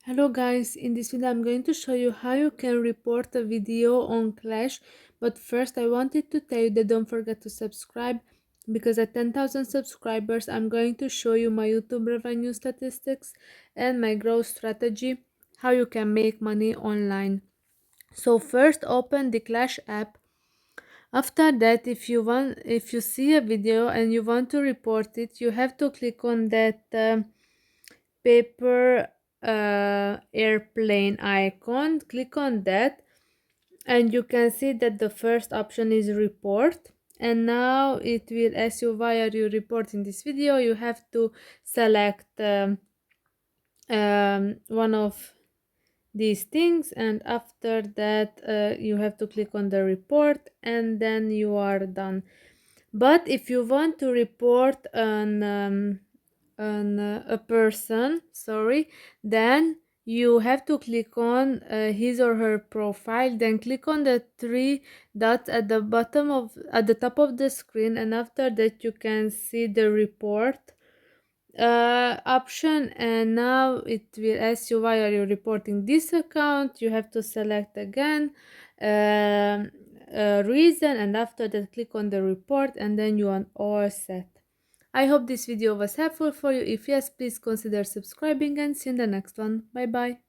Hello guys, in this video I'm going to show you how you can report a video on Clash, but first I wanted to tell you that don't forget to subscribe, because at 10,000 subscribers I'm going to show you my YouTube revenue statistics and my growth strategy, how you can make money online. So first open the Clash app. After that, if you see a video and you want to report it, you have to click on that paper airplane icon. Click on that and you can see that the first option is report, and now it will ask you why are you reporting this video. You have to select one of these things, and after that you have to click on the report and then you are done. But if you want to report a person, sorry, then you have to click on his or her profile, then click on the three dots at the top of the screen, and after that you can see the report option, and now it will ask you why are you reporting this account. You have to select again reason, and after that click on the report, and then you are all set. I hope this video was helpful for you. If yes, please consider subscribing, and see you in the next one. Bye bye.